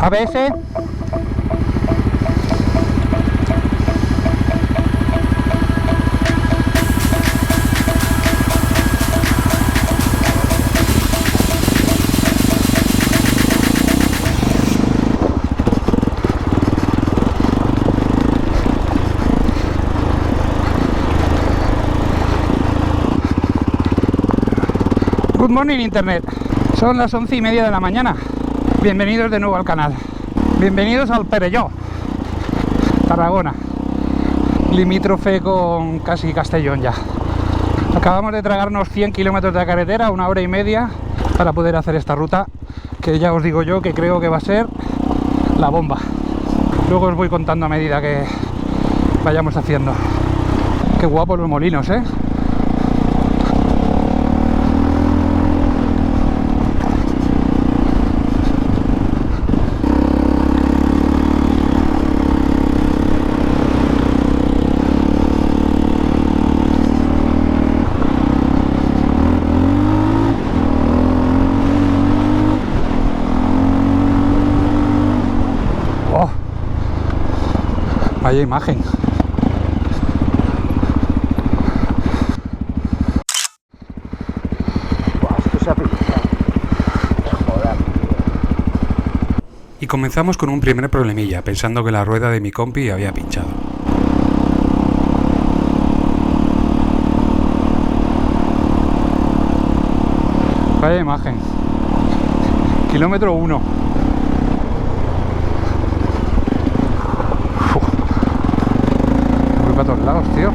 ABS. Good morning Internet, son las 11:30 de la mañana. Bienvenidos de nuevo al canal. Bienvenidos al Perelló, Tarragona, limítrofe con casi Castellón ya. Acabamos de tragarnos 100 kilómetros de carretera, 1 hora y media para poder hacer esta ruta, que ya os digo yo que creo que va a ser la bomba. Luego os voy contando a medida que vayamos haciendo. Qué guapos los molinos, ¿eh? Vaya imagen. Y comenzamos con un primer problemilla, pensando que la rueda de mi compi había pinchado. Vaya imagen. Kilómetro 1. A todos lados, tío.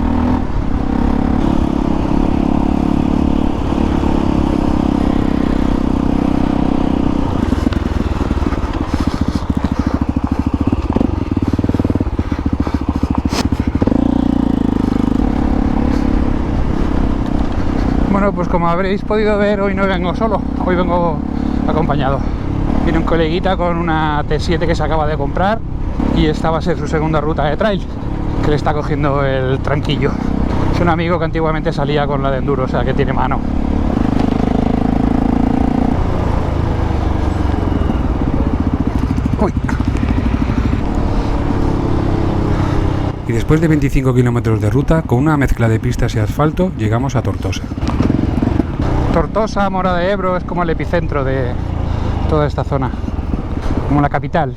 Bueno, pues como habréis podido ver, hoy no vengo solo, hoy vengo acompañado. Viene un coleguita con una T7 que se acaba de comprar y esta va a ser su segunda ruta de trail, que le está cogiendo el tranquillo. Es un amigo que antiguamente salía con la de enduro, o sea que tiene mano. Uy. Y después de 25 kilómetros de ruta, con una mezcla de pistas y asfalto, llegamos a Tortosa. Tortosa, Mora de Ebro, es como el epicentro de toda esta zona, como la capital.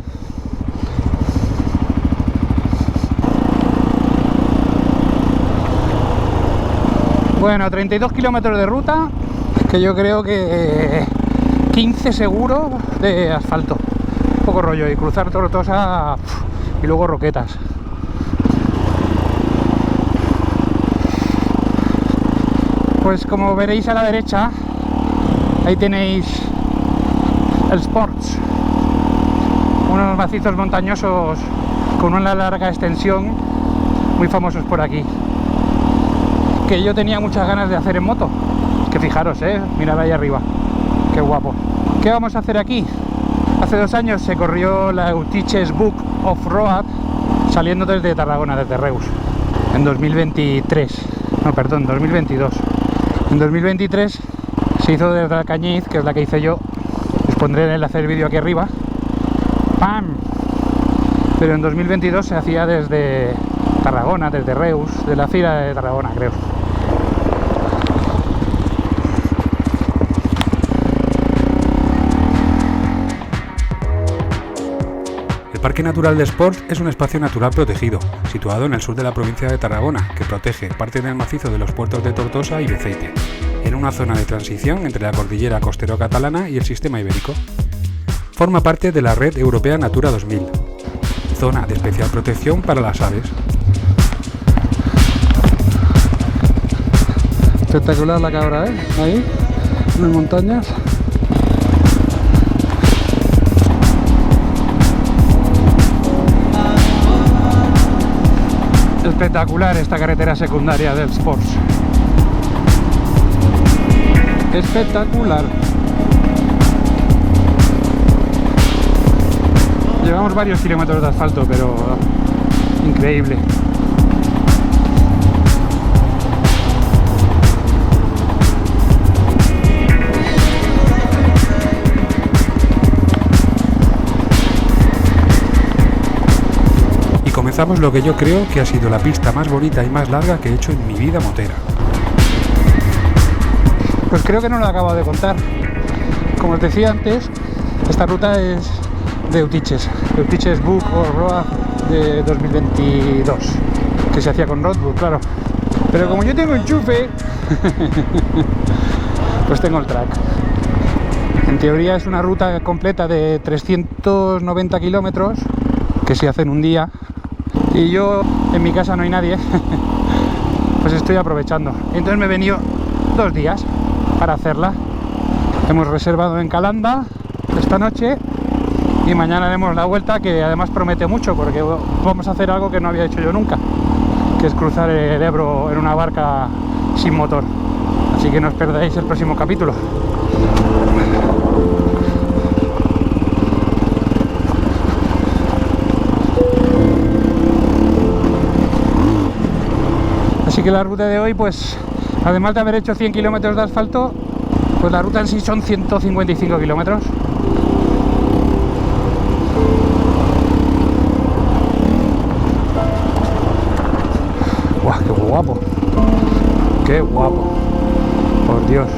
Bueno, 32 kilómetros de ruta, que yo creo que 15 seguro de asfalto. Un poco rollo, y cruzar Tortosa y luego Roquetas. Pues como veréis a la derecha, ahí tenéis el Sports, unos macizos montañosos con una larga extensión, muy famosos por aquí, que yo tenía muchas ganas de hacer en moto. Es que fijaros, mirad ahí arriba, qué guapo. ¿Qué vamos a hacer aquí? Hace 2 años se corrió la Eutiches Book Off-Road saliendo desde Tarragona, desde Reus, en 2023, no, perdón, 2022. En 2023 se hizo desde Alcañiz, que es la que hice yo. Os pondré el enlace del vídeo aquí arriba. ¡Pam! Pero en 2022 se hacía desde Tarragona, desde Reus, de la Fira de Tarragona, creo. El Parque Natural de Sports es un espacio natural protegido, situado en el sur de la provincia de Tarragona, que protege parte del macizo de los puertos de Tortosa y Beceite, en una zona de transición entre la cordillera costero-catalana y el sistema ibérico. Forma parte de la Red Europea Natura 2000, zona de especial protección para las aves. Espectacular la cabra, ahí, en las montañas. Espectacular esta carretera secundaria del Sports. Espectacular. Llevamos varios kilómetros de asfalto, pero increíble. comenzamos lo que yo creo que ha sido la pista más bonita y más larga que he hecho en mi vida motera. Pues creo que no lo he acabado de contar. Como os decía antes, esta ruta es de Eutiches Book of Road de 2022, que se hacía con Roadbook, claro. Pero como yo tengo enchufe, pues tengo el track. En teoría es una ruta completa de 390 kilómetros que se hace en un día, y yo en mi casa no hay nadie, pues estoy aprovechando. Entonces me he venido 2 días para hacerla. Hemos reservado en Calanda esta noche y mañana haremos la vuelta, que además promete mucho porque vamos a hacer algo que no había hecho yo nunca, que es cruzar el Ebro en una barca sin motor. Así que no os perdáis el próximo capítulo. Así que la ruta de hoy, pues además de haber hecho 100 kilómetros de asfalto, pues la ruta en sí son 155 kilómetros. ¡Guau, qué guapo! ¡Qué guapo! Por Dios.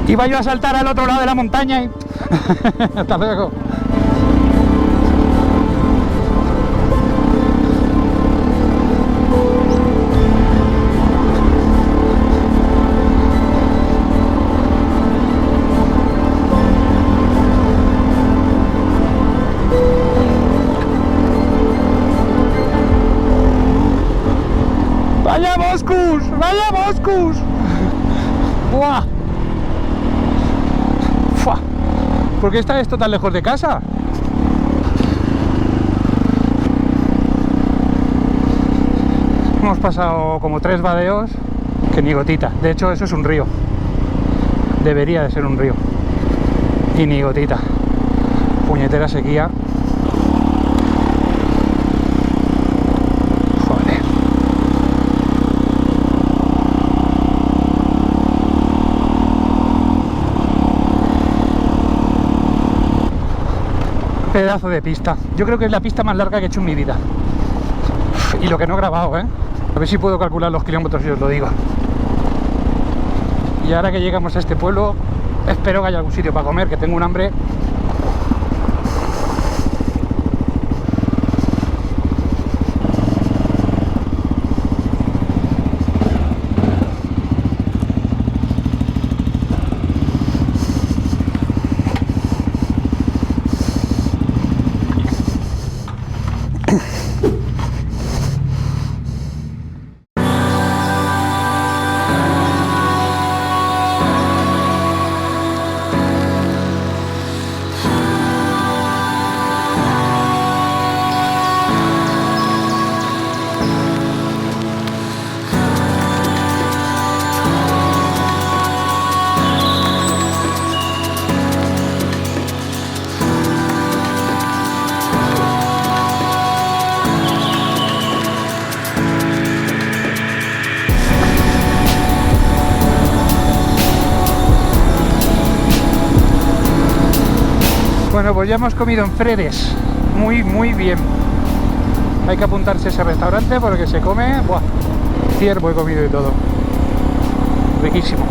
Iba yo a saltar al otro lado de la montaña y... Hasta luego. ¡Vaya Boscus! ¡Vaya Boscus! ¡Buah! ¡Fua! ¿Por qué está esto tan lejos de casa? Hemos pasado como 3 vadeos que ni gotita. De hecho, eso es un río. Debería de ser un río. Y ni gotita. Puñetera sequía. Pedazo de pista. Yo creo que es la pista más larga que he hecho en mi vida. Y lo que no he grabado, ¿eh? A ver si puedo calcular los kilómetros y os lo digo. Y ahora que llegamos a este pueblo, espero que haya algún sitio para comer, que tengo un hambre. Bueno, pues ya hemos comido en Fredes, muy bien. Hay que apuntarse a ese restaurante porque se come, ¡buah! Ciervo he comido y todo. Riquísimo.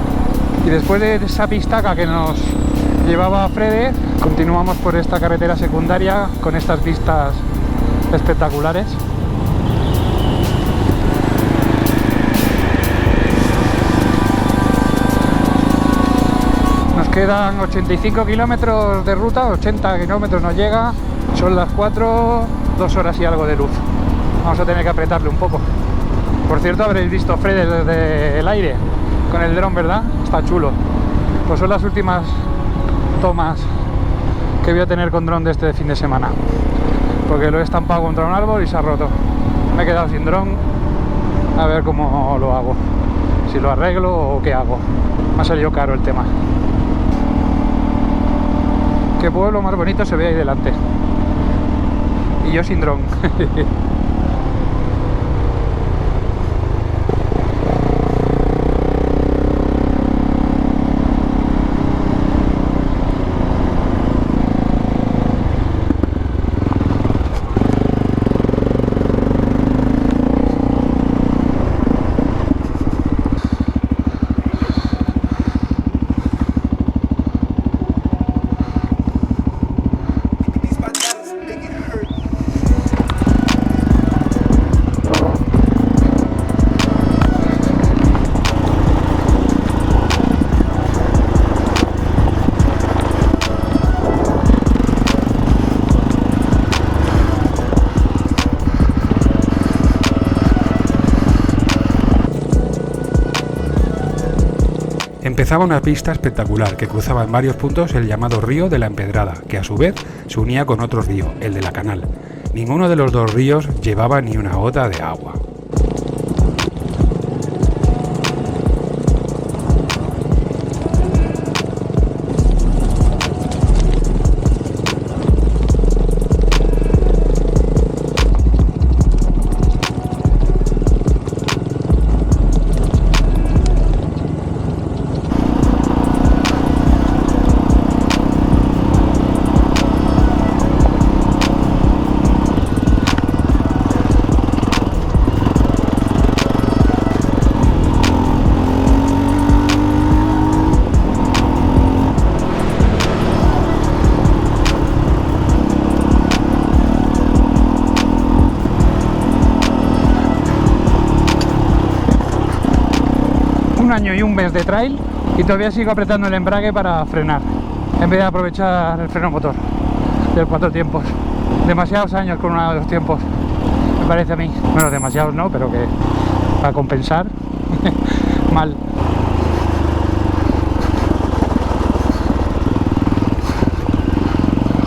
Y después de esa pistaca que nos llevaba a Fredes, continuamos por esta carretera secundaria con estas vistas espectaculares. Nos quedan 85 kilómetros de ruta, 80 kilómetros nos llega, son las 4, 2 horas y algo de luz. Vamos a tener que apretarle un poco. Por cierto, habréis visto Fredes desde el aire con el dron, ¿verdad? Está chulo. Pues son las últimas tomas que voy a tener con dron de este fin de semana, porque lo he estampado contra un árbol y se ha roto. Me he quedado sin dron, a ver cómo lo hago, si lo arreglo o qué hago. Me ha salido caro el tema. Qué pueblo más bonito se ve ahí delante. Y yo sin dron. Empezaba una pista espectacular que cruzaba en varios puntos el llamado río de la Empedrada, que a su vez se unía con otro río, el de la Canal. Ninguno de los dos ríos llevaba ni una gota de agua. Año y un mes de trail y todavía sigo apretando el embrague para frenar en vez de aprovechar el freno motor del 4 tiempos. Demasiados años con uno de los tiempos, me parece a mí. Bueno, demasiados no, pero que para compensar mal.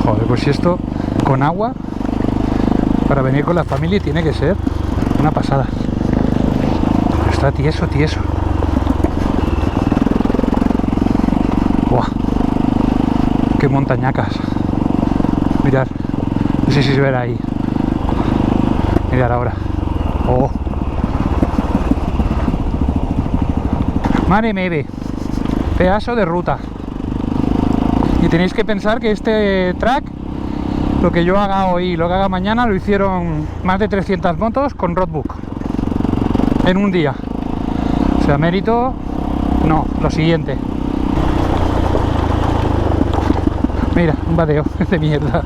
Joder, pues si esto con agua para venir con la familia tiene que ser una pasada. Está tieso. Qué montañacas. Mirad, no sé si se verá ahí. Mirad ahora. Oh, madre mía, pedazo de ruta. Y tenéis que pensar que este track, lo que yo haga hoy y lo que haga mañana, lo hicieron más de 300 motos con roadbook en un día. O sea, mérito no, lo siguiente. Mira, un badeo de mierda.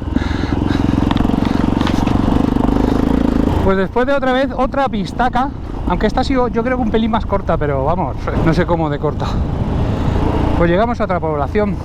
Pues después de otra vez otra pistaca, aunque esta ha sido yo creo que un pelín más corta, pero vamos, no sé cómo de corta. Pues llegamos a otra población.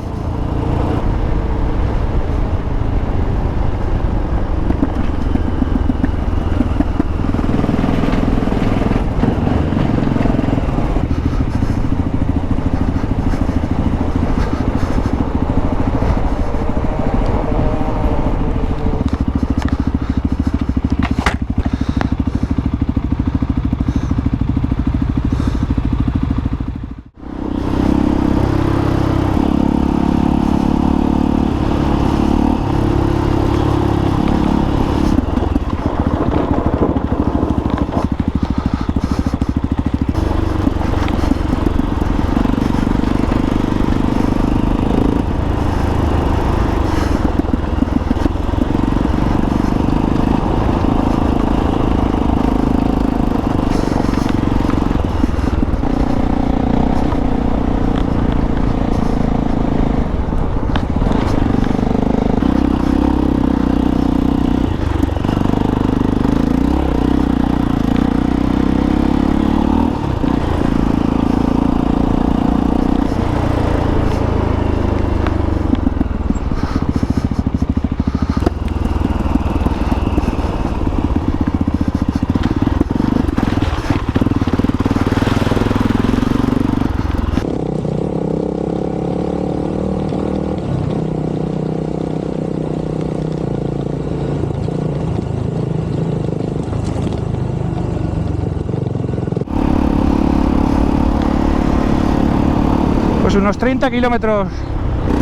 Pues unos 30 kilómetros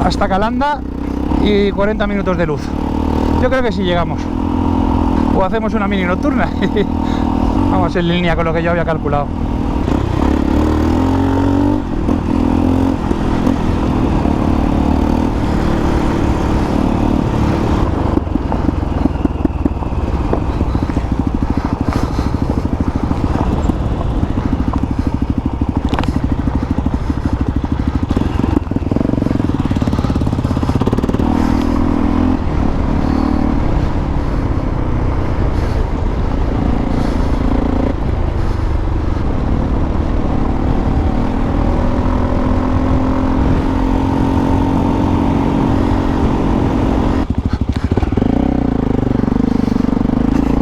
hasta Calanda y 40 minutos de luz. Yo creo que sí llegamos. O hacemos una mini nocturna. Vamos en línea con lo que yo había calculado.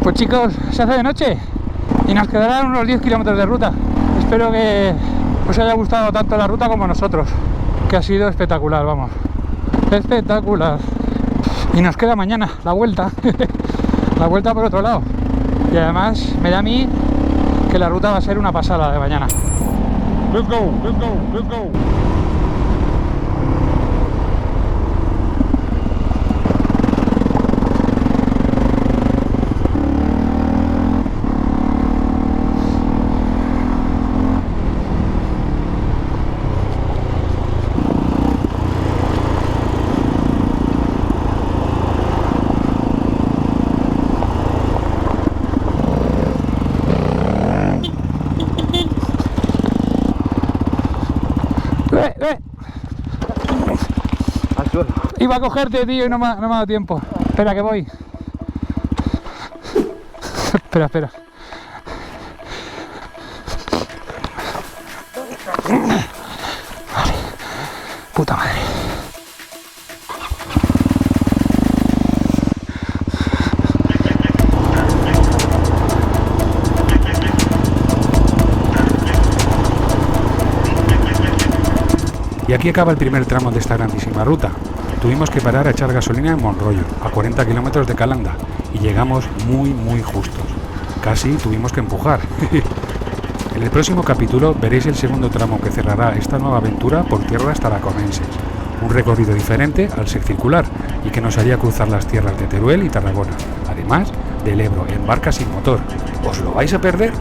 Pues chicos, se hace de noche y nos quedarán unos 10 kilómetros de ruta. Espero que os haya gustado tanto la ruta como a nosotros, que ha sido espectacular, vamos, espectacular. Y nos queda mañana la vuelta, la vuelta por otro lado. Y además me da a mí que la ruta va a ser una pasada de mañana. Let's go, let's go, let's go. Iba a cogerte, tío, y no me ha dado tiempo. Espera, que voy. Espera. Vale. Puta madre. Y aquí acaba el primer tramo de esta grandísima ruta. Tuvimos que parar a echar gasolina en Monroyo, a 40 kilómetros de Calanda, y llegamos muy justos. Casi tuvimos que empujar. En el próximo capítulo veréis el segundo tramo que cerrará esta nueva aventura por tierras tarraconenses. Un recorrido diferente al ser circular y que nos haría cruzar las tierras de Teruel y Tarragona, además del Ebro en barca sin motor. ¿Os lo vais a perder?